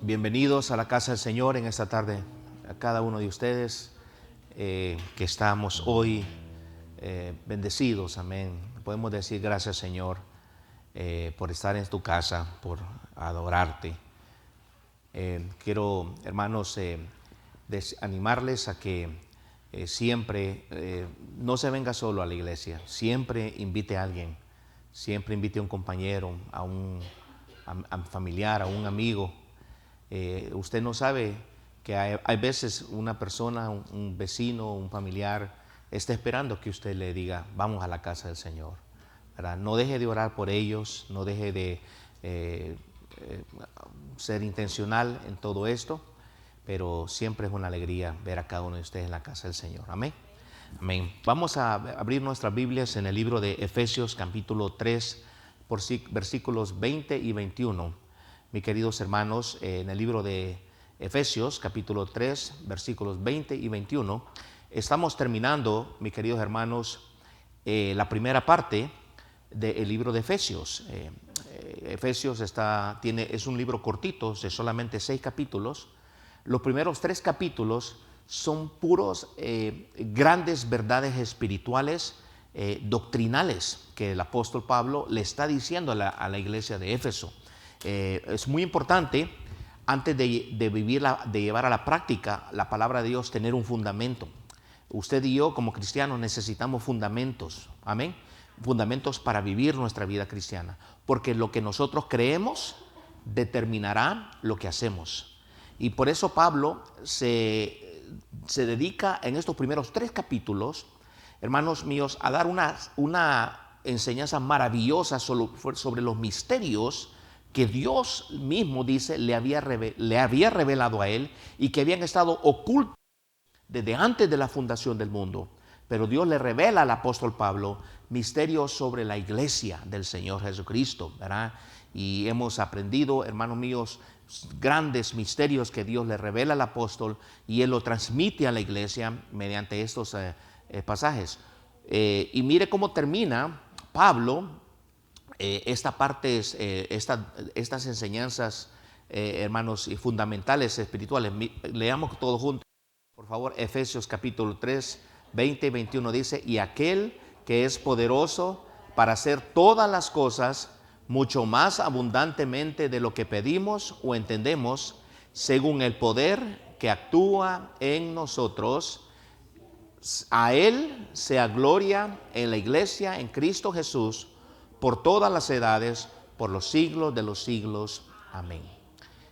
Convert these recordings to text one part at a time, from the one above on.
Bienvenidos a la casa del Señor en esta tarde, a cada uno de ustedes que estamos hoy bendecidos, amén. Podemos decir gracias, Señor, por estar en tu casa, por adorarte. Quiero, hermanos, animarles a que siempre no se venga solo a la iglesia, siempre invite a alguien, siempre invite a un compañero, a un familiar, a un amigo. Usted no sabe que hay veces una persona, un vecino, un familiar está esperando que usted le diga, vamos a la casa del Señor, ¿verdad? No deje de orar por ellos, no deje de ser intencional en todo esto, pero siempre es una alegría ver a cada uno de ustedes en la casa del Señor. Amén. Amén. Vamos a abrir nuestras Biblias en el libro de Efesios capítulo 3, versículos 20 y 21. Mis queridos hermanos, en el libro de Efesios capítulo 3, versículos 20 y 21, estamos terminando, mis queridos hermanos, la primera parte del libro de Efesios. Efesios es un libro cortito, de solamente 6 capítulos. Los primeros 3 capítulos son puros grandes verdades espirituales, doctrinales, que el apóstol Pablo le está diciendo a la iglesia de Éfeso. Es muy importante, antes de llevar a la práctica la palabra de Dios, tener un fundamento. Usted y yo como cristianos necesitamos fundamentos, amén, fundamentos para vivir nuestra vida cristiana, porque lo que nosotros creemos determinará lo que hacemos. Y por eso Pablo se dedica en estos primeros 3 capítulos, hermanos míos, a dar una enseñanza maravillosa sobre los misterios que Dios mismo dice le había revelado a él y que habían estado ocultos desde antes de la fundación del mundo. Pero Dios le revela al apóstol Pablo misterios sobre la iglesia del Señor Jesucristo, ¿verdad? Y hemos aprendido, hermanos míos, grandes misterios que Dios le revela al apóstol y él lo transmite a la iglesia mediante estos pasajes. Y mire cómo termina Pablo estas enseñanzas, hermanos, y fundamentales espirituales. Leamos todos juntos, por favor. Efesios capítulo 3, 20 y 21 dice: y aquel que es poderoso para hacer todas las cosas mucho más abundantemente de lo que pedimos o entendemos, según el poder que actúa en nosotros. A él sea gloria en la iglesia, en Cristo Jesús, por todas las edades, por los siglos de los siglos. Amén.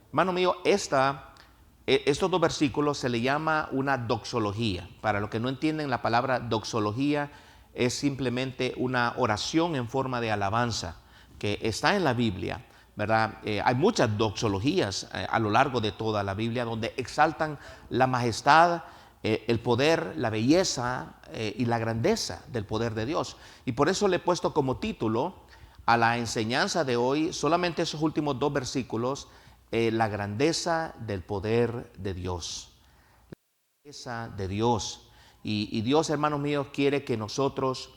Hermano mío, estos 2 versículos se le llama una doxología. Para los que no entienden, la palabra doxología es simplemente una oración en forma de alabanza que está en la Biblia, ¿verdad? Hay muchas doxologías a lo largo de toda la Biblia donde exaltan la majestad, el poder, la belleza y la grandeza del poder de Dios. Y por eso le he puesto como título a la enseñanza de hoy, solamente esos últimos 2 versículos, la grandeza del poder de Dios. La grandeza de Dios. Y Dios, hermanos míos, quiere que nosotros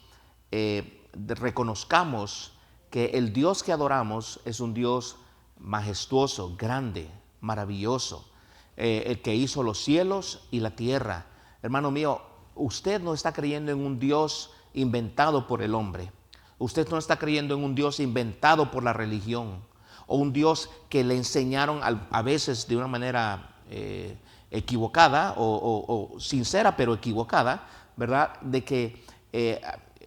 reconozcamos que el Dios que adoramos es un Dios majestuoso, grande, maravilloso. El que hizo los cielos y la tierra. Hermano mío, usted no está creyendo en un Dios inventado por el hombre. Usted no está creyendo en un Dios inventado por la religión o un Dios que le enseñaron a veces de una manera equivocada o sincera pero equivocada, ¿verdad? De que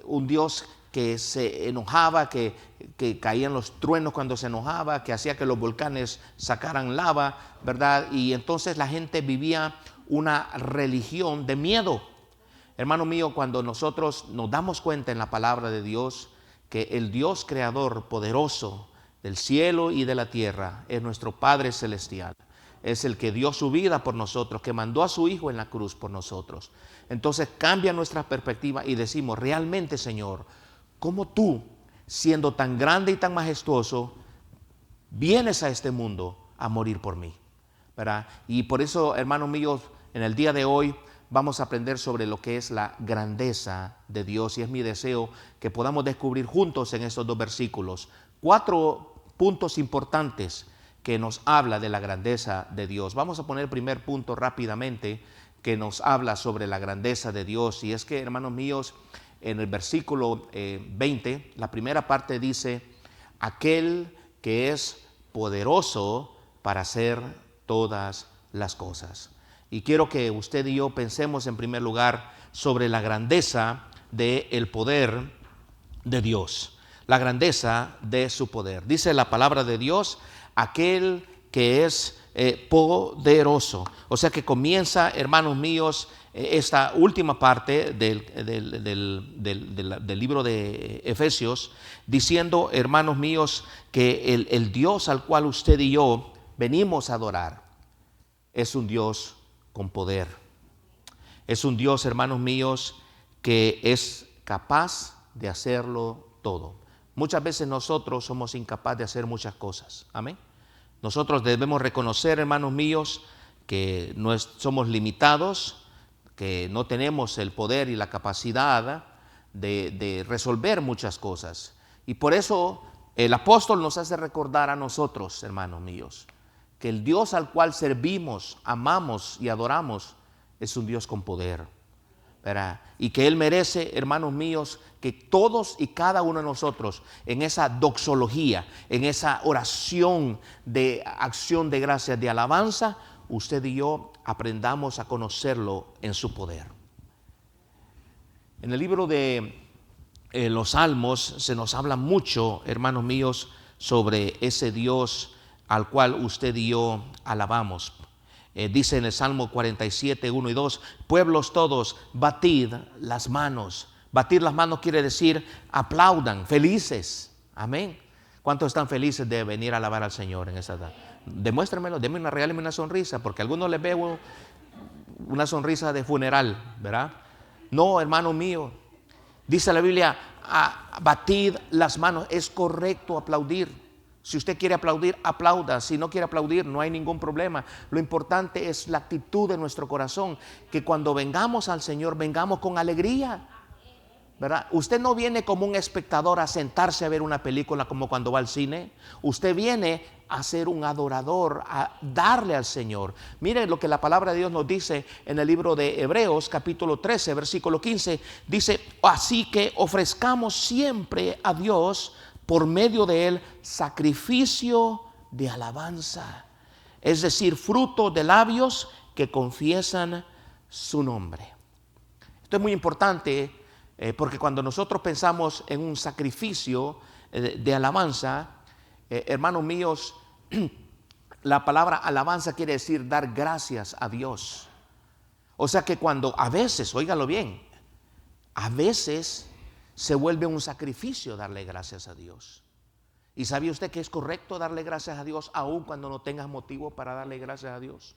un Dios que se enojaba, que caían los truenos cuando se enojaba, que hacía que los volcanes sacaran lava, ¿verdad? Y entonces la gente vivía una religión de miedo. Hermano mío, cuando nosotros nos damos cuenta en la palabra de Dios que el Dios creador poderoso del cielo y de la tierra es nuestro Padre celestial, es el que dio su vida por nosotros, que mandó a su Hijo en la cruz por nosotros. Entonces cambia nuestra perspectiva y decimos, realmente, Señor, ¿cómo tú, siendo tan grande y tan majestuoso, vienes a este mundo a morir por mí? ¿Verdad? Y por eso, hermanos míos, en el día de hoy vamos a aprender sobre lo que es la grandeza de Dios. Y es mi deseo que podamos descubrir juntos en estos 2 versículos 4 puntos importantes que nos habla de la grandeza de Dios. Vamos a poner el primer punto rápidamente que nos habla sobre la grandeza de Dios. Y es que, hermanos míos, en el versículo 20, la primera parte dice, aquel que es poderoso para hacer todas las cosas. Y quiero que usted y yo pensemos en primer lugar sobre la grandeza del poder de Dios, la grandeza de su poder. Dice la palabra de Dios, aquel que es poderoso. O sea que comienza, hermanos míos, esta última parte del libro de Efesios, diciendo, hermanos míos, que el Dios al cual usted y yo venimos a adorar es un Dios con poder. Es un Dios, hermanos míos, que es capaz de hacerlo todo. Muchas veces nosotros somos incapaces de hacer muchas cosas. Amén. Nosotros debemos reconocer, hermanos míos, que somos limitados, que no tenemos el poder y la capacidad de resolver muchas cosas. Y por eso el apóstol nos hace recordar a nosotros, hermanos míos, que el Dios al cual servimos, amamos y adoramos es un Dios con poder, ¿verdad? Y que Él merece, hermanos míos, que todos y cada uno de nosotros en esa doxología, en esa oración de acción de gracias, de alabanza, usted y yo aprendamos a conocerlo en su poder. En el libro de los Salmos se nos habla mucho, hermanos míos, sobre ese Dios al cual usted y yo alabamos. Dice en el Salmo 47, 1 y 2, pueblos todos, batid las manos. Batir las manos quiere decir aplaudan, felices. Amén. ¿Cuántos están felices de venir a alabar al Señor en esta tarde? Demuéstrenmelo, regáleme una sonrisa, porque a algunos les veo una sonrisa de funeral, ¿verdad? No, hermano mío, dice la Biblia, batid las manos. Es correcto aplaudir. Si usted quiere aplaudir, aplauda. Si no quiere aplaudir, no hay ningún problema. Lo importante es la actitud de nuestro corazón, que cuando vengamos al Señor, vengamos con alegría, ¿verdad? Usted no viene como un espectador a sentarse a ver una película como cuando va al cine. Usted viene a ser un adorador, a darle al Señor. Mire lo que la palabra de Dios nos dice en el libro de Hebreos, capítulo 13, versículo 15. Dice, así que ofrezcamos siempre a Dios por medio de Él sacrificio de alabanza, es decir, fruto de labios que confiesan su nombre. Esto es muy importante porque cuando nosotros pensamos en un sacrificio de alabanza, hermanos míos, la palabra alabanza quiere decir dar gracias a Dios. O sea que cuando a veces, óigalo bien, a veces se vuelve un sacrificio darle gracias a Dios. ¿Y sabía usted que es correcto darle gracias a Dios aun cuando no tengas motivo para darle gracias a Dios?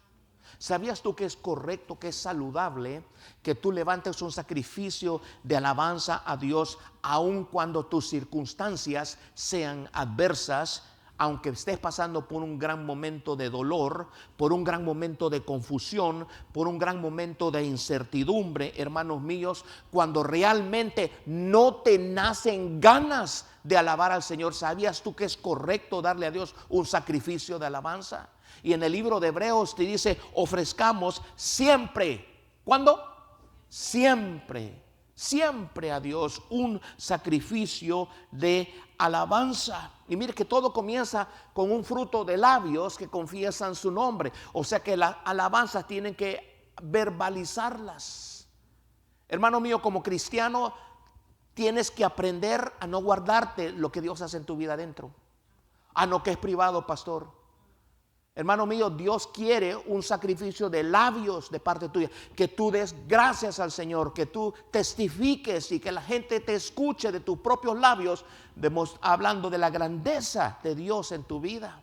¿Sabías tú que es correcto, que es saludable que tú levantes un sacrificio de alabanza a Dios aun cuando tus circunstancias sean adversas? Aunque estés pasando por un gran momento de dolor, por un gran momento de confusión, por un gran momento de incertidumbre, hermanos míos, cuando realmente no te nacen ganas de alabar al Señor, ¿sabías tú que es correcto darle a Dios un sacrificio de alabanza? Y en el libro de Hebreos te dice, ofrezcamos siempre. ¿Cuándo? Siempre. Siempre a Dios un sacrificio de alabanza. Y mire que todo comienza con un fruto de labios que confiesan su nombre. O sea que las alabanzas tienen que verbalizarlas. Hermano mío, como cristiano tienes que aprender a no guardarte lo que Dios hace en tu vida adentro. No, que es privado, pastor. Hermano mío, Dios quiere un sacrificio de labios de parte tuya, que tú des gracias al Señor, que tú testifiques y que la gente te escuche de tus propios labios, hablando de la grandeza de Dios en tu vida.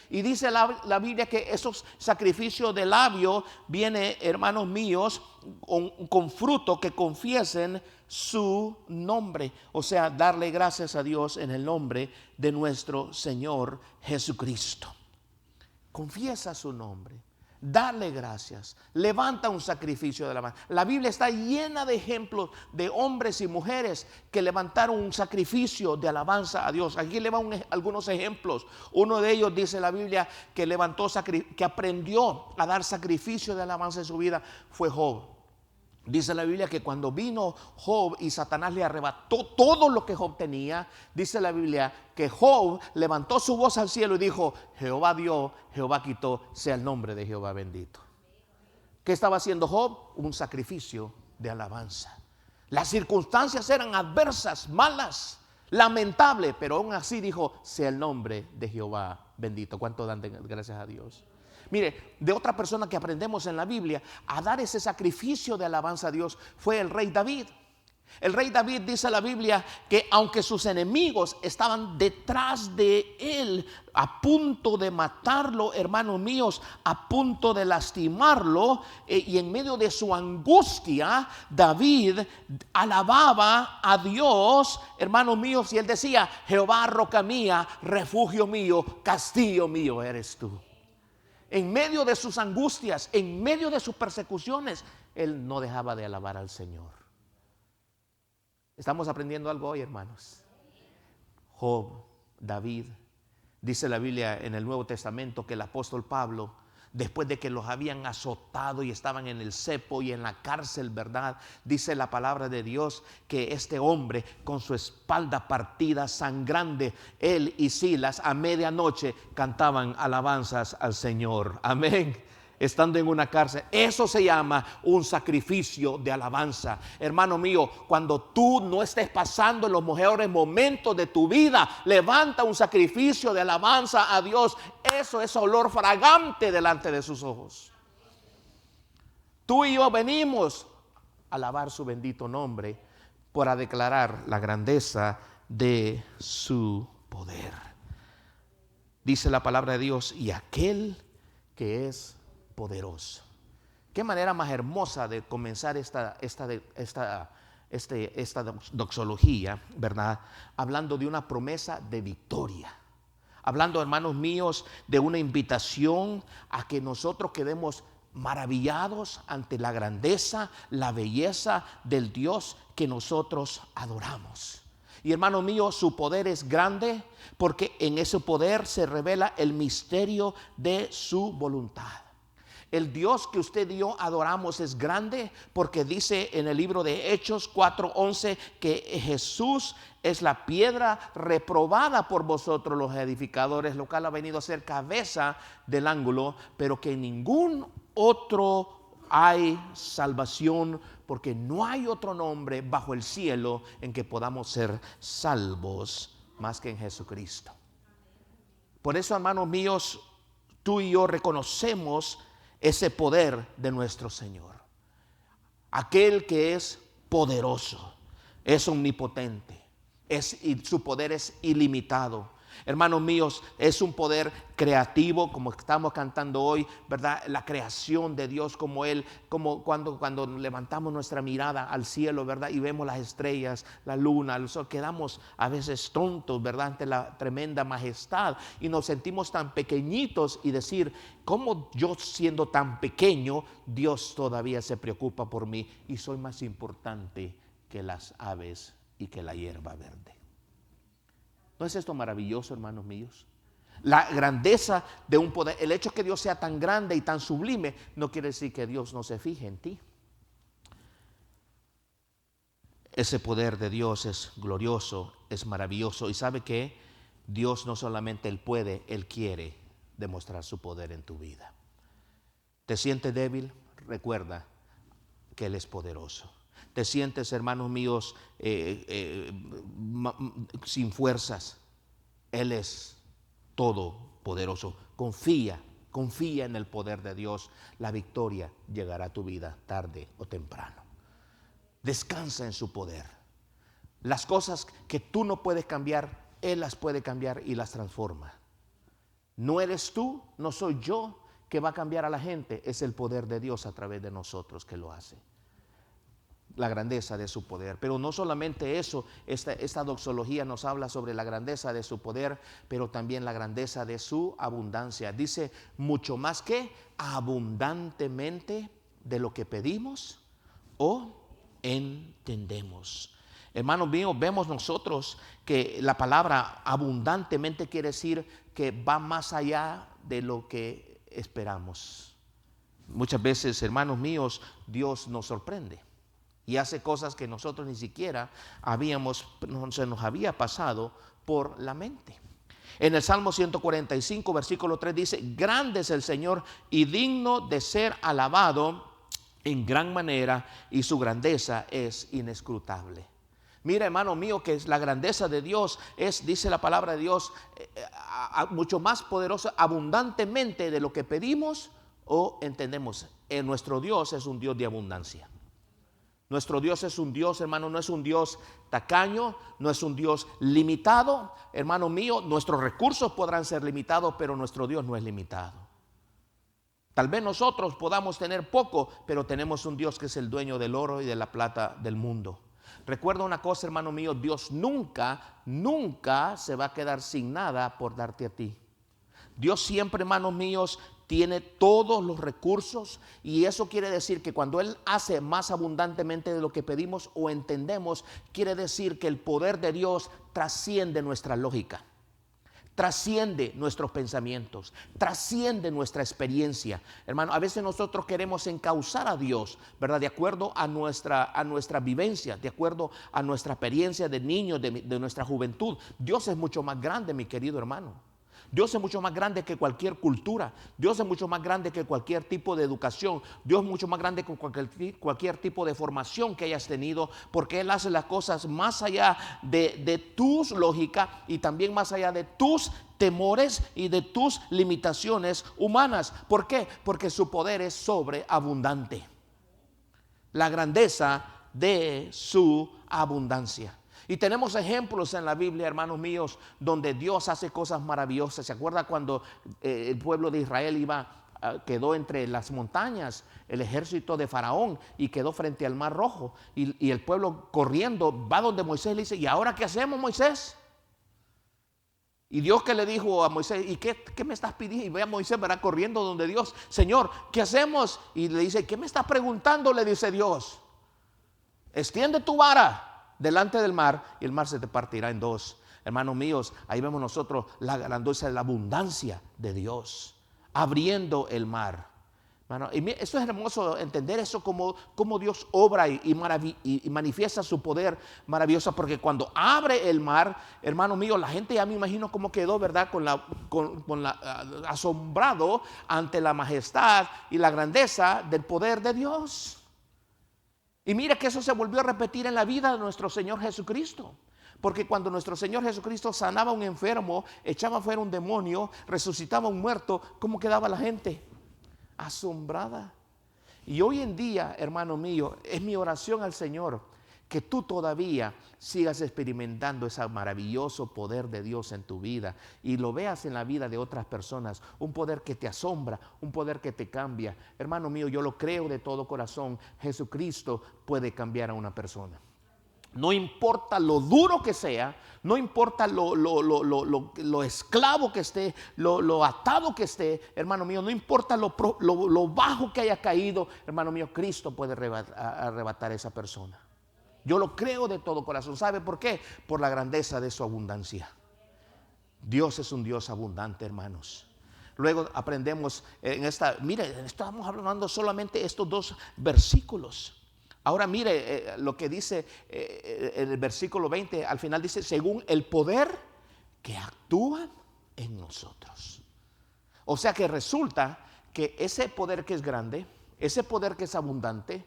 Y dice la Biblia que esos sacrificios de labio viene, hermanos míos, con fruto que confiesen su nombre. O sea, darle gracias a Dios en el nombre de nuestro Señor Jesucristo. Confiesa su nombre. Dale gracias. Levanta un sacrificio de alabanza. La Biblia está llena de ejemplos de hombres y mujeres que levantaron un sacrificio de alabanza a Dios. Aquí le van algunos ejemplos. Uno de ellos dice la Biblia que aprendió a dar sacrificio de alabanza en su vida fue Job. Dice la Biblia que cuando vino Job y Satanás le arrebató todo lo que Job tenía, dice la Biblia que Job levantó su voz al cielo y dijo: Jehová dio, Jehová quitó, sea el nombre de Jehová bendito. ¿Qué estaba haciendo Job? Un sacrificio de alabanza. Las circunstancias eran adversas, malas, lamentables, pero aún así dijo: sea el nombre de Jehová bendito. ¿Cuánto dan gracias a Dios? Mire, de otra persona que aprendemos en la Biblia a dar ese sacrificio de alabanza a Dios fue el rey David. El rey David, dice la Biblia, que aunque sus enemigos estaban detrás de él, a punto de matarlo, hermanos míos, a punto de lastimarlo, y en medio de su angustia, David alababa a Dios, hermanos míos, y él decía: Jehová, roca mía, refugio mío, castillo mío eres tú. En medio de sus angustias, en medio de sus persecuciones, él no dejaba de alabar al Señor. ¿Estamos aprendiendo algo hoy, hermanos? Job, David, dice la Biblia en el Nuevo Testamento que el apóstol Pablo, después de que los habían azotado y estaban en el cepo y en la cárcel, ¿verdad? Dice la palabra de Dios que este hombre, con su espalda partida, sangrante, él y Silas a medianoche cantaban alabanzas al Señor. Amén. Estando en una cárcel. Eso se llama un sacrificio de alabanza. Hermano mío, cuando tú no estés pasando los mejores momentos de tu vida, levanta un sacrificio de alabanza a Dios. Eso es olor fragante delante de sus ojos. Tú y yo venimos a alabar su bendito nombre para declarar la grandeza de su poder. Dice la palabra de Dios: y aquel que es poderoso. Qué manera más hermosa de comenzar esta doxología, ¿verdad? Hablando de una promesa de victoria. Hablando, hermanos míos, de una invitación a que nosotros quedemos maravillados ante la grandeza, la belleza del Dios que nosotros adoramos. Y hermano mío, su poder es grande porque en ese poder se revela el misterio de su voluntad. El Dios que usted y yo adoramos es grande porque dice en el libro de Hechos 4:11 que Jesús es la piedra reprobada por vosotros los edificadores, lo cual ha venido a ser cabeza del ángulo, pero que en ningún otro hay salvación, porque no hay otro nombre bajo el cielo en que podamos ser salvos más que en Jesucristo. Por eso, hermanos míos, tú y yo reconocemos ese poder de nuestro Señor. Aquel que es poderoso, es omnipotente, su poder es ilimitado. Hermanos míos, es un poder creativo, como estamos cantando hoy, ¿verdad? La creación de Dios, como cuando levantamos nuestra mirada al cielo, ¿verdad? Y vemos las estrellas, la luna, el sol, quedamos a veces tontos, ¿verdad? Ante la tremenda majestad y nos sentimos tan pequeñitos y decir: ¿cómo yo, siendo tan pequeño, Dios todavía se preocupa por mí y soy más importante que las aves y que la hierba verde? ¿No es esto maravilloso, hermanos míos? La grandeza de un poder, el hecho que Dios sea tan grande y tan sublime, no quiere decir que Dios no se fije en ti. Ese poder de Dios es glorioso, es maravilloso. Y sabe que Dios no solamente Él puede, Él quiere demostrar su poder en tu vida. ¿Te sientes débil? Recuerda que Él es poderoso. Te sientes, hermanos míos, sin fuerzas. Él es todopoderoso. Confía en el poder de Dios. La victoria llegará a tu vida tarde o temprano. Descansa en su poder. Las cosas que tú no puedes cambiar, Él las puede cambiar y las transforma. No eres tú, no soy yo que va a cambiar a la gente. Es el poder de Dios a través de nosotros que lo hace. la grandeza de su poder. Pero no solamente eso, esta doxología nos habla sobre la grandeza de su poder, pero también la grandeza de su abundancia. Dice, mucho más que abundantemente de lo que pedimos o entendemos. Hermanos míos, vemos nosotros que la palabra abundantemente quiere decir que va más allá de lo que esperamos. Muchas veces, hermanos míos, Dios nos sorprende y hace cosas que nosotros ni siquiera se nos había pasado por la mente. En el Salmo 145, versículo 3 dice, grande es el Señor y digno de ser alabado en gran manera, y su grandeza es inescrutable. Mira, hermano mío, que la grandeza de Dios es, dice la palabra de Dios, mucho más poderosa, abundantemente de lo que pedimos o entendemos. Nuestro Dios es un Dios de abundancia. Nuestro Dios es un Dios, hermano, no es un Dios tacaño, no es un Dios limitado. Hermano mío, nuestros recursos podrán ser limitados, pero nuestro Dios no es limitado. Tal vez nosotros podamos tener poco, pero tenemos un Dios que es el dueño del oro y de la plata del mundo. Recuerda una cosa, hermano mío, Dios nunca se va a quedar sin nada por darte a ti. Dios siempre, hermanos míos, tiene todos los recursos, y eso quiere decir que cuando Él hace más abundantemente de lo que pedimos o entendemos, quiere decir que el poder de Dios trasciende nuestra lógica, trasciende nuestros pensamientos, trasciende nuestra experiencia. Hermano, a veces nosotros queremos encauzar a Dios, ¿verdad? De acuerdo a nuestra vivencia, de acuerdo a nuestra experiencia de niños, de nuestra juventud. Dios es mucho más grande, mi querido hermano. Dios es mucho más grande que cualquier cultura. Dios es mucho más grande que cualquier tipo de educación. Dios es mucho más grande que cualquier tipo de formación que hayas tenido, porque Él hace las cosas más allá de tus lógicas y también más allá de tus temores y de tus limitaciones humanas. ¿Por qué? Porque su poder es sobreabundante. La grandeza de su abundancia. Y tenemos ejemplos en la Biblia, hermanos míos, donde Dios hace cosas maravillosas. ¿Se acuerda cuando el pueblo de Israel quedó entre las montañas, el ejército de Faraón, y quedó frente al Mar Rojo? Y el pueblo corriendo va donde Moisés y le dice, ¿y ahora qué hacemos, Moisés? Y Dios que le dijo a Moisés, ¿y qué me estás pidiendo? Y ve a Moisés, verá, corriendo donde Dios, Señor, ¿qué hacemos? Y le dice, ¿qué me estás preguntando? Le dice Dios, extiende tu vara delante del mar y el mar se te partirá en dos. Hermanos míos, ahí vemos nosotros la grandeza, la abundancia de Dios abriendo el mar. Hermano, y esto es hermoso entender eso, como Dios obra y manifiesta su poder maravilloso, porque cuando abre el mar, hermano mío, la gente ya me imagino cómo quedó, ¿verdad? Asombrado ante la majestad y la grandeza del poder de Dios. Y mira que eso se volvió a repetir en la vida de nuestro Señor Jesucristo. Porque cuando nuestro Señor Jesucristo sanaba a un enfermo, echaba fuera un demonio, resucitaba a un muerto, ¿cómo quedaba la gente? Asombrada. Y hoy en día, hermano mío, es mi oración al Señor que tú todavía sigas experimentando ese maravilloso poder de Dios en tu vida y lo veas en la vida de otras personas, un poder que te asombra, un poder que te cambia. Hermano mío, yo lo creo de todo corazón, Jesucristo puede cambiar a una persona. No importa lo duro que sea, no importa lo esclavo que esté, lo atado que esté, hermano mío, no importa lo bajo que haya caído, hermano mío, Cristo puede arrebatar a esa persona. Yo lo creo de todo corazón. ¿Sabe por qué? Por la grandeza de su abundancia. Dios es un Dios abundante, hermanos. Luego aprendemos mire, estamos hablando solamente estos dos versículos. Ahora mire lo que dice en el versículo 20, al final dice, según el poder que actúa en nosotros. O sea que resulta que ese poder que es grande, ese poder que es abundante,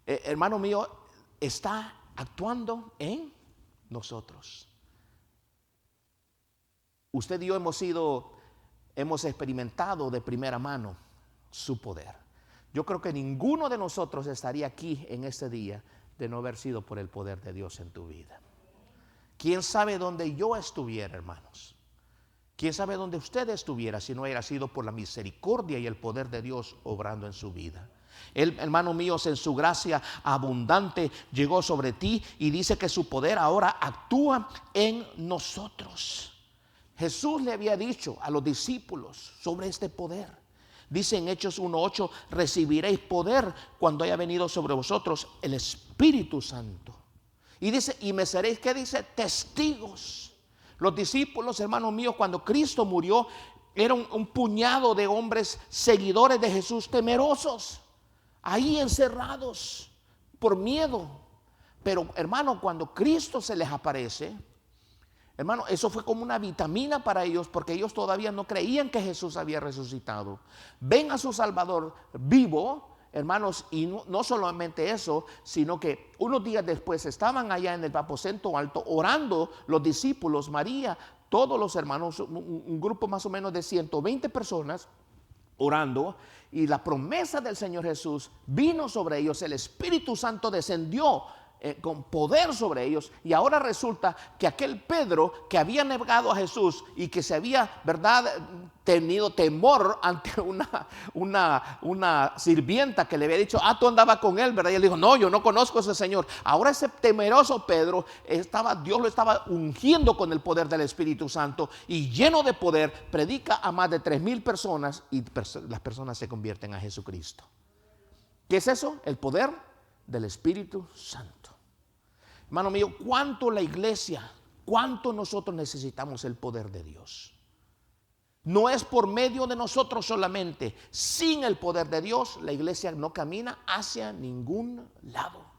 hermano mío, está actuando en nosotros. Usted y yo hemos experimentado de primera mano su poder. Yo creo que ninguno de nosotros estaría aquí en este día de no haber sido por el poder de Dios en tu vida. ¿Quién sabe dónde yo estuviera, hermanos? ¿Quién sabe dónde usted estuviera si no hubiera sido por la misericordia y el poder de Dios obrando en su vida? Él, hermanos míos, en su gracia abundante llegó sobre ti y dice que su poder ahora actúa en nosotros. Jesús le había dicho a los discípulos sobre este poder. Dice en Hechos 1:8, recibiréis poder cuando haya venido sobre vosotros el Espíritu Santo. Y dice, y me seréis, ¿qué dice? Testigos. Los discípulos, hermanos míos, cuando Cristo murió, era un puñado de hombres seguidores de Jesús, temerosos, ahí encerrados por miedo. Pero hermano, cuando Cristo se les aparece, hermano, eso fue como una vitamina para ellos, porque ellos todavía no creían que Jesús había resucitado. Ven a su Salvador vivo, hermanos, y no solamente eso, sino que unos días después estaban allá en el aposento alto orando los discípulos, María, todos los hermanos, un grupo más o menos de 120 personas orando, y la promesa del Señor Jesús vino sobre ellos. El Espíritu Santo descendió con poder sobre ellos, y ahora resulta que aquel Pedro que había negado a Jesús y que se había, verdad, tenido temor ante una sirvienta que le había dicho, tú andabas con él, verdad, y él dijo, no, yo no conozco a ese señor. Ahora ese temeroso Pedro Dios lo estaba ungiendo con el poder del Espíritu Santo, y lleno de poder predica a más de 3,000 personas, y las personas se convierten a Jesucristo. ¿Qué es eso? El poder del Espíritu Santo. Hermano mío, cuánto la iglesia, cuánto nosotros necesitamos el poder de Dios. No es por medio de nosotros solamente. Sin el poder de Dios, la iglesia no camina hacia ningún lado.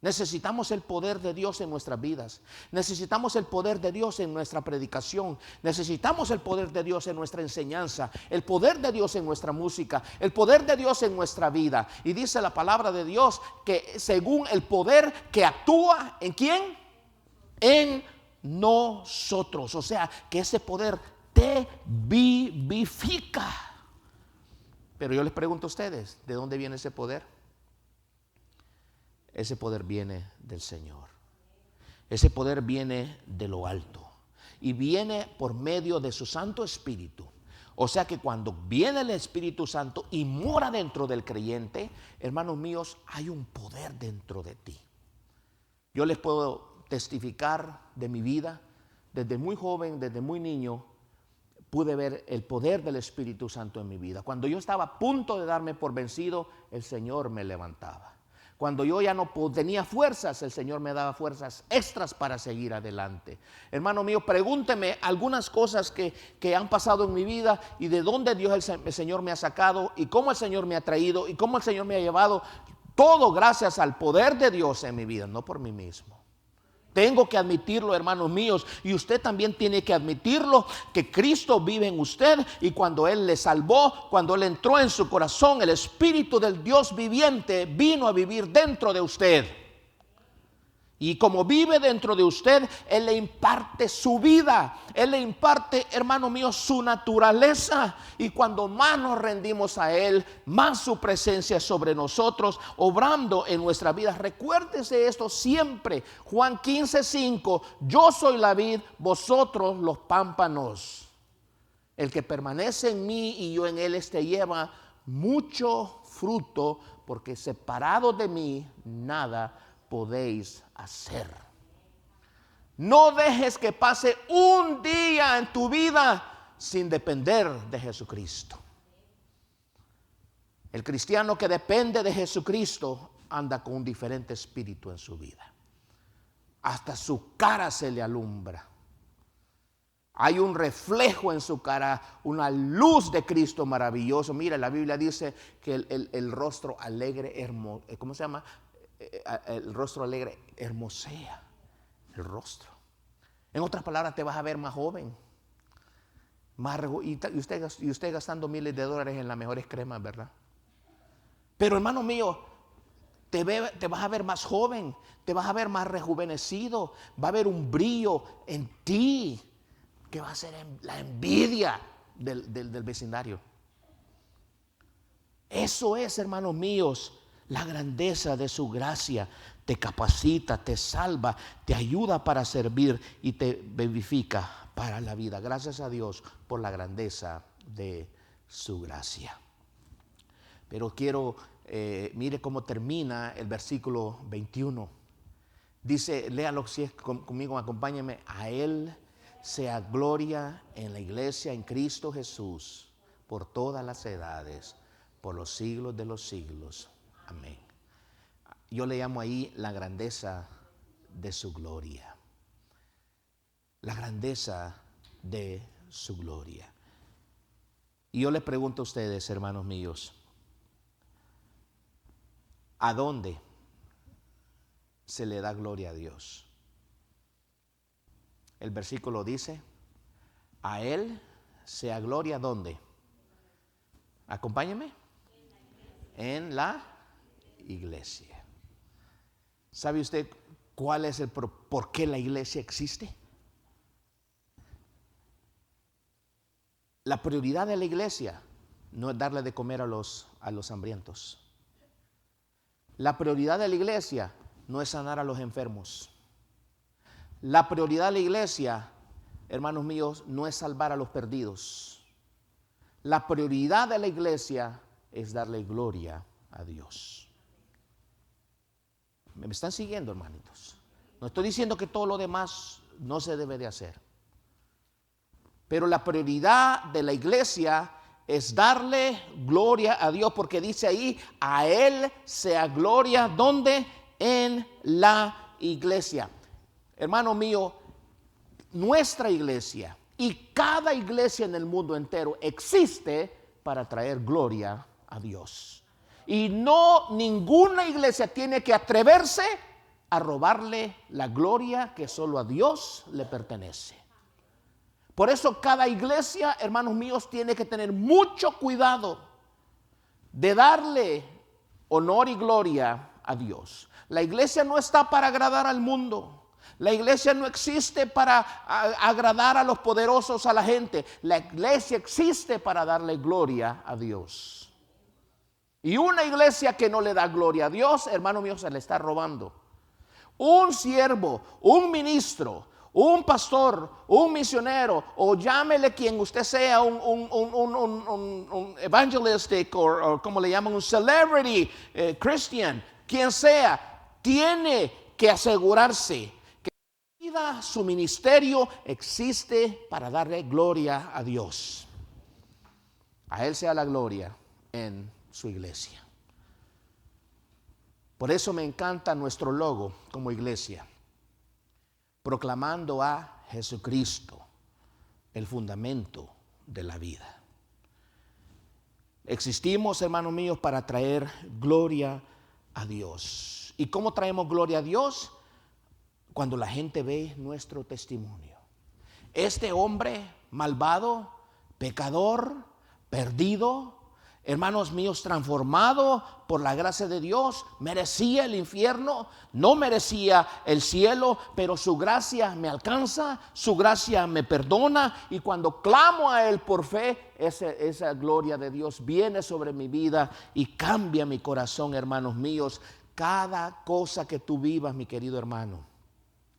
Necesitamos el poder de Dios en nuestras vidas. Necesitamos el poder de Dios en nuestra predicación. Necesitamos el poder de Dios en nuestra enseñanza. El poder de Dios en nuestra música. El poder de Dios en nuestra vida. Y dice la palabra de Dios que según el poder que actúa, ¿en quién? En nosotros. O sea, que ese poder te vivifica. Pero yo les pregunto a ustedes, ¿de dónde viene ese poder? Ese poder viene del Señor. Ese poder viene de lo alto y viene por medio de su Santo Espíritu. O sea que cuando viene el Espíritu Santo y mora dentro del creyente, hermanos míos, hay un poder dentro de ti. Yo les puedo testificar de mi vida. Desde muy joven, desde muy niño, pude ver el poder del Espíritu Santo en mi vida. Cuando yo estaba a punto de darme por vencido, el Señor me levantaba. Cuando yo ya no tenía fuerzas, el Señor me daba fuerzas extras para seguir adelante. Hermano mío, pregúnteme algunas cosas que han pasado en mi vida y de dónde Dios, el Señor me ha sacado, y cómo el Señor me ha traído y cómo el Señor me ha llevado. Todo gracias al poder de Dios en mi vida, no por mí mismo. Tengo que admitirlo, hermanos míos, y usted también tiene que admitirlo, que Cristo vive en usted, y cuando Él le salvó, cuando Él entró en su corazón, el Espíritu del Dios viviente vino a vivir dentro de usted. Y como vive dentro de usted, Él le imparte su vida. Él le imparte, hermano mío, su naturaleza. Y cuando más nos rendimos a Él, más su presencia sobre nosotros, obrando en nuestra vida. Recuérdese esto siempre. Juan 15:5. Yo soy la vid, vosotros los pámpanos. El que permanece en mí y yo en él, este lleva mucho fruto, porque separados de mí, nada podéis hacer. No dejes que pase un día en tu vida sin depender de Jesucristo. El cristiano que depende de Jesucristo anda con un diferente espíritu en su vida. Hasta su cara se le alumbra. Hay un reflejo en su cara, una luz de Cristo maravilloso. Mira, la Biblia dice que el rostro alegre, ¿cómo se llama? El rostro alegre hermosea el rostro. En otras palabras, te vas a ver más joven, y usted gastando miles de dólares en las mejores cremas, ¿verdad? Pero hermano mío, te vas a ver más joven, te vas a ver más rejuvenecido, va a haber un brillo en ti que va a ser la envidia del vecindario. Eso es, hermanos míos, la grandeza de su gracia. Te capacita, te salva, te ayuda para servir y te vivifica para la vida. Gracias a Dios por la grandeza de su gracia. Pero quiero mire cómo termina el versículo 21. Dice, léalo si es conmigo, acompáñenme. A Él sea gloria en la iglesia, en Cristo Jesús, por todas las edades, por los siglos de los siglos. Amén. Yo le llamo ahí la grandeza de su gloria. La grandeza de su gloria. Y yo les pregunto a ustedes, hermanos míos, ¿a dónde se le da gloria a Dios? El versículo dice, a Él sea gloria, ¿dónde? Acompáñenme. En la iglesia. ¿Sabe usted cuál es por qué la iglesia existe? La prioridad de la iglesia no es darle de comer a los hambrientos. La prioridad de la iglesia no es sanar a los enfermos. La prioridad de la iglesia, hermanos míos, no es salvar a los perdidos. La prioridad de la iglesia es darle gloria a Dios. ¿Me están siguiendo, hermanitos? No estoy diciendo que todo lo demás no se debe de hacer. Pero la prioridad de la iglesia es darle gloria a Dios, porque dice ahí, a Él sea gloria, ¿dónde? En la iglesia. Hermano mío, nuestra iglesia y cada iglesia en el mundo entero existe para traer gloria a Dios. Y no, ninguna iglesia tiene que atreverse a robarle la gloria que solo a Dios le pertenece. Por eso cada iglesia, hermanos míos, tiene que tener mucho cuidado de darle honor y gloria a Dios. La iglesia no está para agradar al mundo. La iglesia no existe para agradar a los poderosos, a la gente. La iglesia existe para darle gloria a Dios. Y una iglesia que no le da gloria a Dios, hermano mío, se le está robando. Un siervo, un ministro, un pastor, un misionero, o llámele quien usted sea, un evangelistic, o como le llaman, un celebrity Christian, quien sea, tiene que asegurarse que su ministerio existe para darle gloria a Dios. A Él sea la gloria en su iglesia. Por eso me encanta nuestro logo como iglesia, proclamando a Jesucristo, el fundamento de la vida. Existimos, hermanos míos, para traer gloria a Dios. ¿Y cómo traemos gloria a Dios? Cuando la gente ve nuestro testimonio. Este hombre malvado, pecador, perdido, hermanos míos, transformado por la gracia de Dios, merecía el infierno, no merecía el cielo, pero su gracia me alcanza, su gracia me perdona, y cuando clamo a Él por fe, esa gloria de Dios viene sobre mi vida y cambia mi corazón, hermanos míos. Cada cosa que tú vivas, mi querido hermano,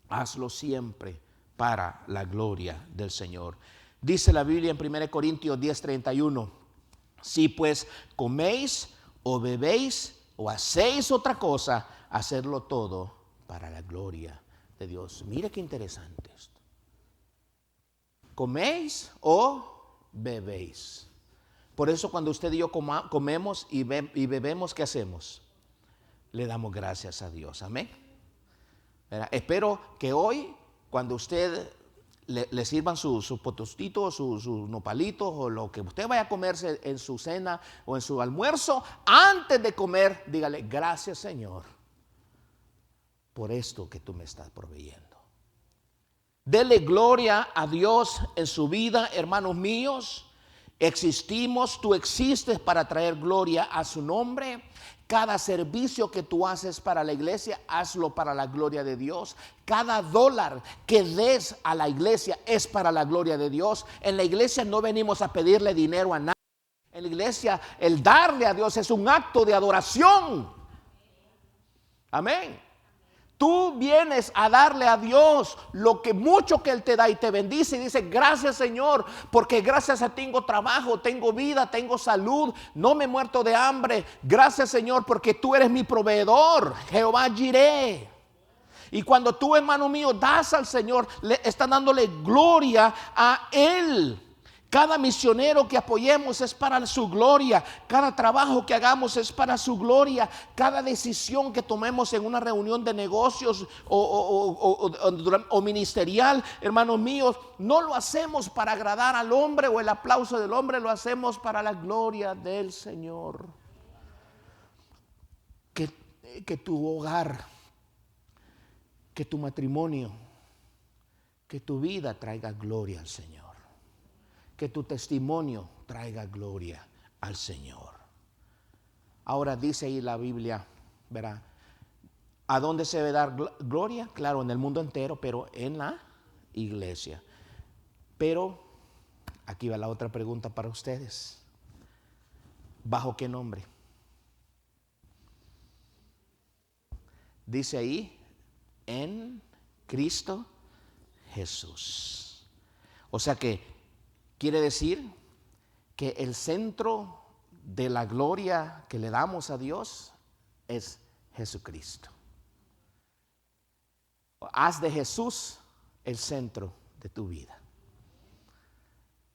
hazlo siempre para la gloria del Señor. Dice la Biblia en 1 Corintios 10:31, si pues coméis o bebéis o hacéis otra cosa, hacedlo todo para la gloria de Dios. Mire qué interesante esto. Coméis o bebéis. Por eso cuando usted y yo comemos y bebemos, ¿qué hacemos? Le damos gracias a Dios. Amén. Espero que hoy, cuando usted le sirvan sus potostitos, sus nopalitos o lo que usted vaya a comerse en su cena o en su almuerzo, antes de comer, dígale, gracias Señor por esto que tú me estás proveyendo. Dele gloria a Dios en su vida, hermanos míos. Existimos, tú existes para traer gloria a su nombre. Cada servicio que tú haces para la iglesia, hazlo para la gloria de Dios. Cada dólar que des a la iglesia es para la gloria de Dios. En la iglesia no venimos a pedirle dinero a nadie. En la iglesia el darle a Dios es un acto de adoración. Amén. tú vienes a darle a Dios lo que mucho que Él te da y te bendice y dice, gracias Señor, porque gracias a ti tengo trabajo, tengo vida, tengo salud, no me he muerto de hambre. Gracias Señor, porque tú eres mi proveedor, Jehová Jireh. Y cuando tú, hermano mío, das al Señor, le estás dándole gloria a Él. Cada misionero que apoyemos es para su gloria. Cada trabajo que hagamos es para su gloria. Cada decisión que tomemos en una reunión de negocios o ministerial, hermanos míos, no lo hacemos para agradar al hombre o el aplauso del hombre, lo hacemos para la gloria del Señor. Que tu hogar, que tu matrimonio, que tu vida traiga gloria al Señor. Que tu testimonio traiga gloria al Señor. Ahora dice ahí la Biblia, verá, ¿a dónde se debe dar gloria? Claro, en el mundo entero, pero en la iglesia. Pero aquí va la otra pregunta para ustedes. ¿Bajo qué nombre? Dice ahí, en Cristo Jesús. O sea que quiere decir que el centro de la gloria que le damos a Dios es Jesucristo. Haz de Jesús el centro de tu vida.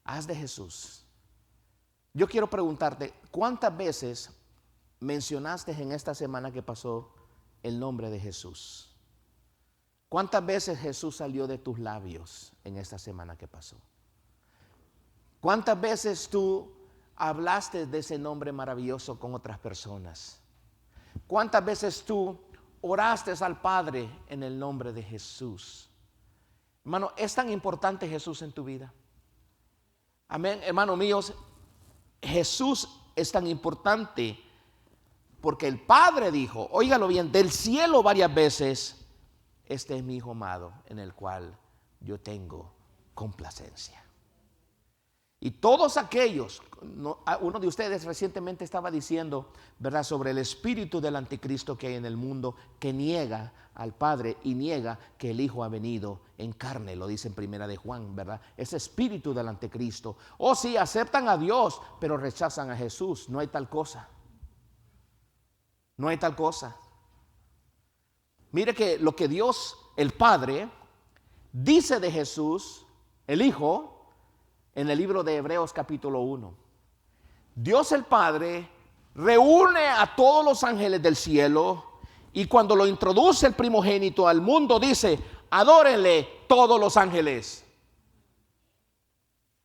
Haz de Jesús. Yo quiero preguntarte, ¿cuántas veces mencionaste en esta semana que pasó el nombre de Jesús? ¿Cuántas veces Jesús salió de tus labios en esta semana que pasó? ¿Cuántas veces tú hablaste de ese nombre maravilloso con otras personas? ¿Cuántas veces tú oraste al Padre en el nombre de Jesús? Hermano, ¿es tan importante Jesús en tu vida? Amén, hermanos míos, Jesús es tan importante porque el Padre dijo, óigalo bien, del cielo varias veces, este es mi Hijo amado en el cual yo tengo complacencia. Y todos aquellos, uno de ustedes recientemente estaba diciendo, ¿verdad?, sobre el espíritu del anticristo que hay en el mundo, que niega al Padre y niega que el Hijo ha venido en carne, lo dice en primera de Juan, ¿verdad? Ese espíritu del anticristo. Oh sí, aceptan a Dios, pero rechazan a Jesús. No hay tal cosa. No hay tal cosa. Mire que lo que Dios, el Padre, dice de Jesús, el Hijo, en el libro de Hebreos capítulo 1. Dios el Padre reúne a todos los ángeles del cielo y cuando lo introduce el primogénito al mundo dice, adórenle todos los ángeles.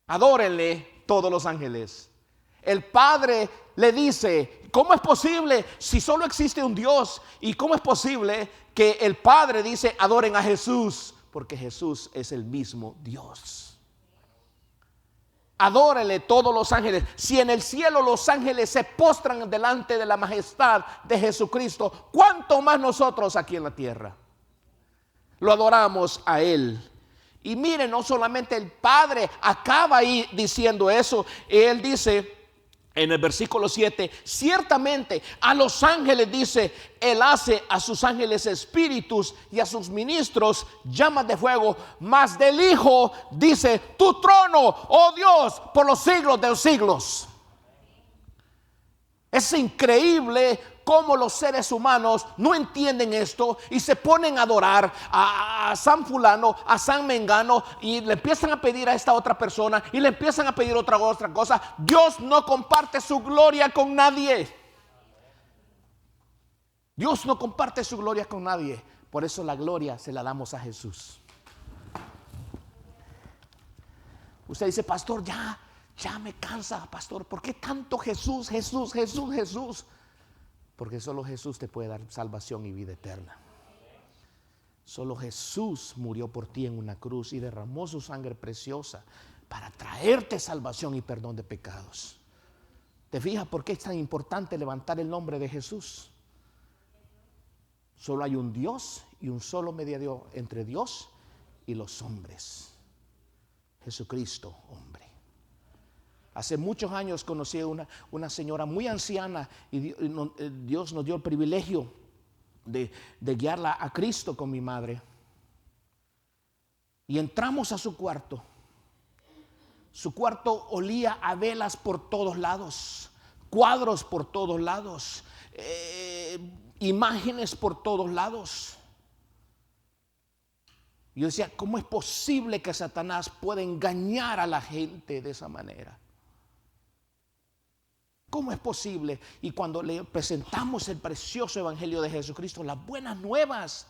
Adórenle todos los ángeles. El Padre le dice, ¿cómo es posible si solo existe un Dios? ¿Y cómo es posible que el Padre dice, adoren a Jesús? Porque Jesús es el mismo Dios. Adórenle todos los ángeles. Si en el cielo los ángeles se postran delante de la majestad de Jesucristo, ¿cuánto más nosotros aquí en la tierra? Lo adoramos a Él. Y miren, no solamente el Padre acaba ahí diciendo eso. Él dice en el versículo 7, ciertamente a los ángeles dice, Él hace a sus ángeles espíritus y a sus ministros llamas de fuego, mas del Hijo dice, tu trono, oh Dios, por los siglos de los siglos. Es increíble cómo los seres humanos no entienden esto y se ponen a adorar a San fulano, a San Mengano, y le empiezan a pedir a esta otra persona y le empiezan a pedir otra cosa. Dios no comparte su gloria con nadie. Dios no comparte su gloria con nadie. Por eso la gloria se la damos a Jesús. Usted dice, pastor, ya me cansa, pastor. ¿Por qué tanto Jesús, Jesús, Jesús, Jesús? Porque solo Jesús te puede dar salvación y vida eterna. Solo Jesús murió por ti en una cruz y derramó su sangre preciosa para traerte salvación y perdón de pecados. ¿Te fijas por qué es tan importante levantar el nombre de Jesús? Solo hay un Dios y un solo mediador entre Dios y los hombres. Jesucristo, hombre. Hace muchos años conocí a una señora muy anciana y Dios nos dio el privilegio de guiarla a Cristo con mi madre. Y entramos a su cuarto. Su cuarto olía a velas por todos lados, cuadros por todos lados, imágenes por todos lados. Yo decía, ¿cómo es posible que Satanás pueda engañar a la gente de esa manera? ¿Cómo es posible? Y cuando le presentamos el precioso evangelio de Jesucristo, las buenas nuevas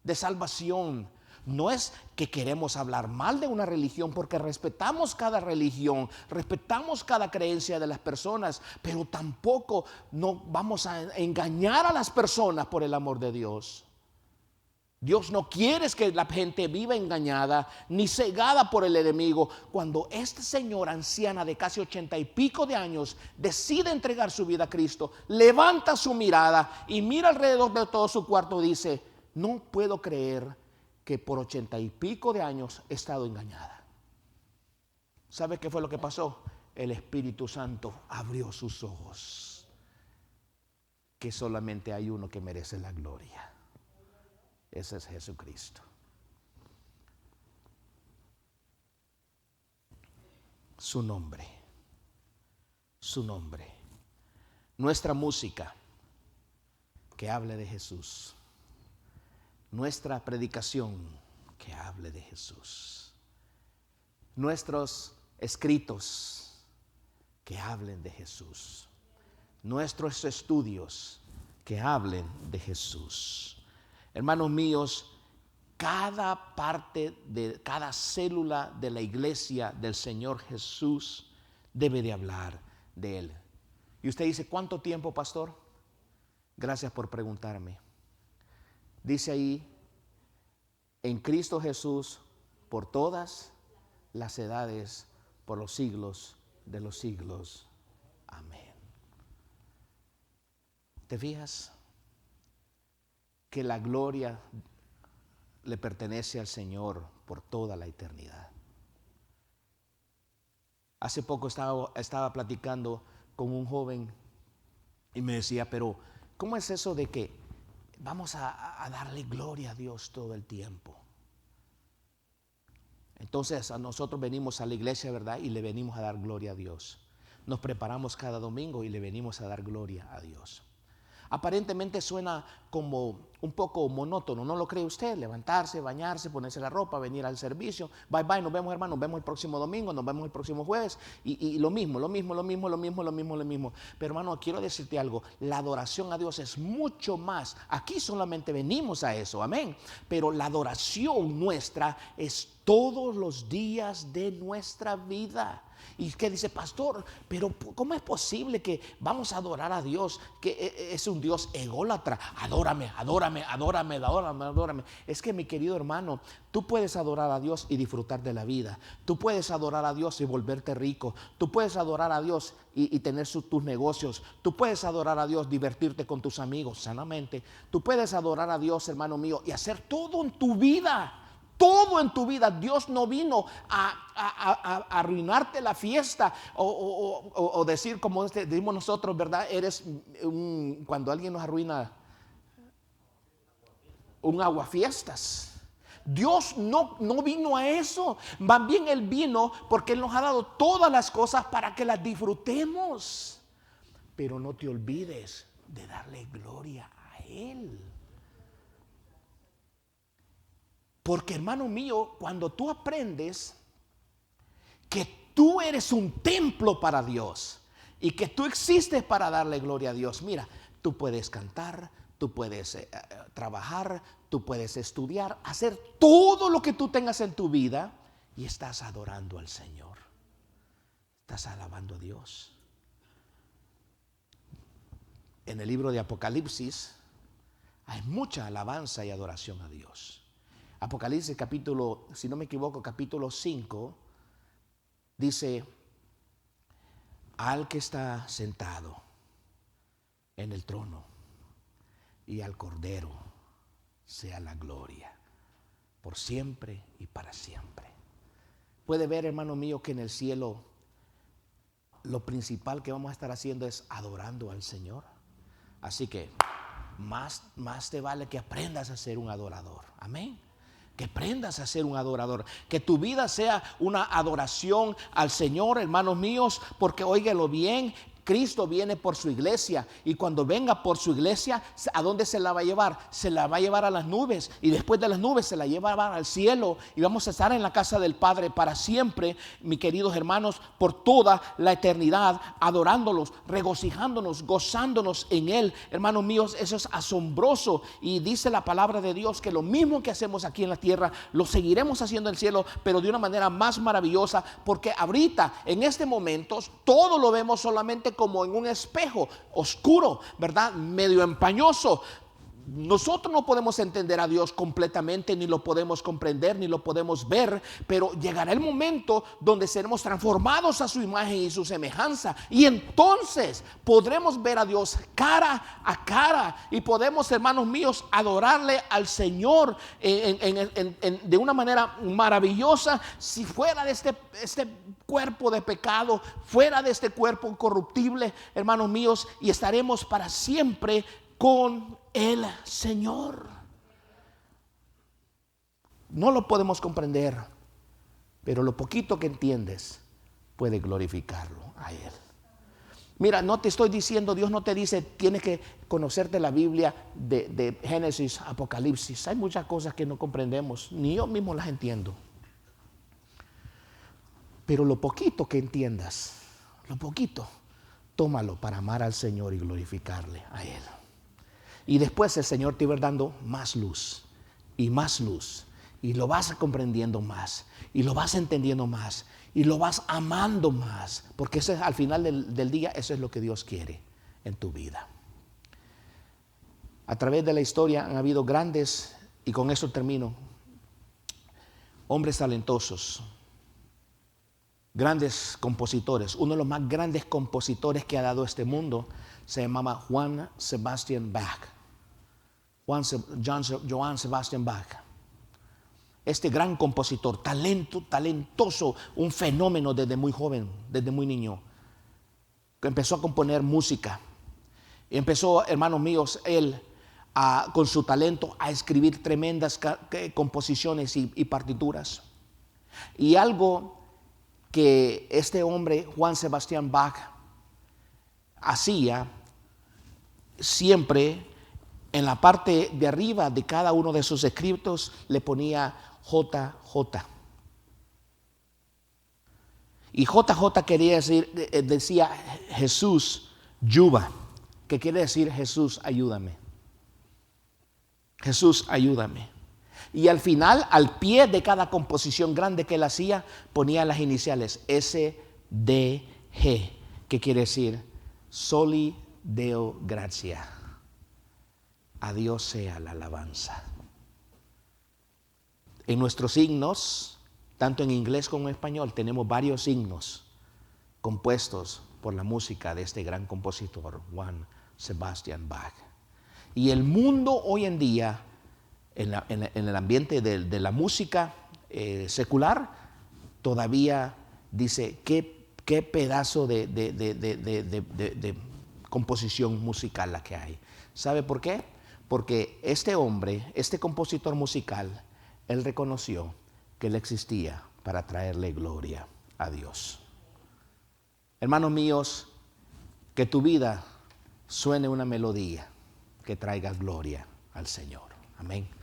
de salvación, no es que queremos hablar mal de una religión, porque respetamos cada religión, respetamos cada creencia de las personas, pero tampoco no vamos a engañar a las personas por el amor de Dios. Dios no quiere que la gente viva engañada ni cegada por el enemigo. Cuando esta señora anciana de casi 80 y pico de años decide entregar su vida a Cristo, levanta su mirada y mira alrededor de todo su cuarto y dice, no puedo creer que por 80 y pico de años he estado engañada. ¿Sabe qué fue lo que pasó? El Espíritu Santo abrió sus ojos, que solamente hay uno que merece la gloria. Ese es Jesucristo. Su nombre. Su nombre. Nuestra música que hable de Jesús. Nuestra predicación que hable de Jesús. Nuestros escritos que hablen de Jesús. Nuestros estudios que hablen de Jesús. Hermanos míos, cada parte de cada célula de la iglesia del Señor Jesús debe de hablar de Él. Y usted dice, ¿cuánto tiempo, pastor? Gracias por preguntarme. Dice ahí, en Cristo Jesús, por todas las edades, por los siglos de los siglos. Amén. ¿Te fijas? Que la gloria le pertenece al Señor por toda la eternidad. Hace poco estaba platicando con un joven y me decía, pero ¿cómo es eso de que vamos a darle gloria a Dios todo el tiempo? Entonces a nosotros venimos a la iglesia, ¿verdad? Y le venimos a dar gloria a Dios. Nos preparamos cada domingo y le venimos a dar gloria a Dios. Aparentemente suena como un poco monótono, ¿no lo cree usted? Levantarse, bañarse, ponerse la ropa, venir al servicio, bye bye, nos vemos hermano, nos vemos el próximo domingo, nos vemos el próximo jueves y lo mismo. Pero hermano, quiero decirte algo, la adoración a Dios es mucho más. Aquí solamente venimos a eso, amén. Pero la adoración nuestra es todos los días de nuestra vida. Y que dice, pastor, pero ¿cómo es posible que vamos a adorar a Dios, que es un Dios ególatra? Adórame. Es que, mi querido hermano, tú puedes adorar a Dios y disfrutar de la vida. Tú puedes adorar a Dios y volverte rico. Tú puedes adorar a Dios y tener tus negocios. Tú puedes adorar a Dios, divertirte con tus amigos sanamente. Tú puedes adorar a Dios, hermano mío, y hacer todo en tu vida. Todo en tu vida. Dios no vino a arruinarte la fiesta o decir como decimos nosotros, ¿verdad? Cuando alguien nos arruina un aguafiestas. Dios no vino a eso. Más bien Él vino porque Él nos ha dado todas las cosas para que las disfrutemos. Pero no te olvides de darle gloria a Él. Porque, hermano mío, cuando tú aprendes que tú eres un templo para Dios y que tú existes para darle gloria a Dios, mira, tú puedes cantar, tú puedes trabajar, tú puedes estudiar, hacer todo lo que tú tengas en tu vida y estás adorando al Señor. Estás alabando a Dios. En el libro de Apocalipsis hay mucha alabanza y adoración a Dios. Apocalipsis capítulo, si no me equivoco, capítulo 5, dice, al que está sentado en el trono y al Cordero sea la gloria por siempre y para siempre. Puede ver, hermano mío, que en el cielo lo principal que vamos a estar haciendo es adorando al Señor. Así que más te vale que aprendas a ser un adorador. Amén. Que aprendas a ser un adorador. Que tu vida sea una adoración al Señor, hermanos míos, porque óigalo bien. Cristo viene por su iglesia, y cuando venga por su iglesia, ¿a dónde se la va a llevar? Se la va a llevar a las nubes, y después de las nubes se la llevará al cielo, y vamos a estar en la casa del Padre para siempre, mis queridos hermanos, por toda la eternidad, adorándolos, regocijándonos, gozándonos en Él. Hermanos míos, eso es asombroso, y dice la palabra de Dios que lo mismo que hacemos aquí en la tierra, lo seguiremos haciendo en el cielo, pero de una manera más maravillosa, porque ahorita, en este momento, todo lo vemos solamente como en un espejo oscuro, ¿verdad? Medio empañoso. Nosotros no podemos entender a Dios completamente, ni lo podemos comprender, ni lo podemos ver, pero llegará el momento donde seremos transformados a su imagen y su semejanza, y entonces podremos ver a Dios cara a cara, y podemos, hermanos míos, adorarle al Señor de una manera maravillosa, si fuera de este cuerpo de pecado, fuera de este cuerpo corruptible, hermanos míos, y estaremos para siempre con el Señor. No lo podemos comprender, pero lo poquito que entiendes puede glorificarlo a Él. Mira, no te estoy diciendo, Dios no te dice, tienes que conocerte la Biblia de Génesis, Apocalipsis. Hay muchas cosas que no comprendemos, ni yo mismo las entiendo. Pero lo poquito que entiendas, lo poquito, tómalo para amar al Señor y glorificarle a Él. Y después el Señor te va a ir dando más luz, y lo vas comprendiendo más, y lo vas entendiendo más, y lo vas amando más, porque eso es, al final del día, eso es lo que Dios quiere en tu vida. A través de la historia han habido grandes, y con eso termino, hombres talentosos, grandes compositores. Uno de los más grandes compositores que ha dado este mundo se llamaba Johann Sebastian Bach. Johann Sebastian Bach. Este gran compositor, talentoso, un fenómeno desde muy joven, desde muy niño, que empezó a componer música. Y empezó, hermanos míos, él con su talento a escribir tremendas composiciones y partituras. Y algo que este hombre, Johann Sebastian Bach, hacía siempre, en la parte de arriba de cada uno de sus escritos le ponía JJ. Y JJ decía Jesús Yuba, que quiere decir Jesús ayúdame. Jesús ayúdame. Y al final, al pie de cada composición grande que él hacía, ponía las iniciales SDG, que quiere decir Soli Deo Gratia. A Dios sea la alabanza. En nuestros signos, tanto en inglés como en español, tenemos varios signos compuestos por la música de este gran compositor, Johann Sebastian Bach. Y el mundo hoy en día, en el ambiente de la música secular, todavía dice qué pedazo de composición musical la que hay. ¿Sabe por qué? Porque este hombre, este compositor musical, él reconoció que él existía para traerle gloria a Dios. Hermanos míos, que tu vida suene una melodía que traiga gloria al Señor. Amén.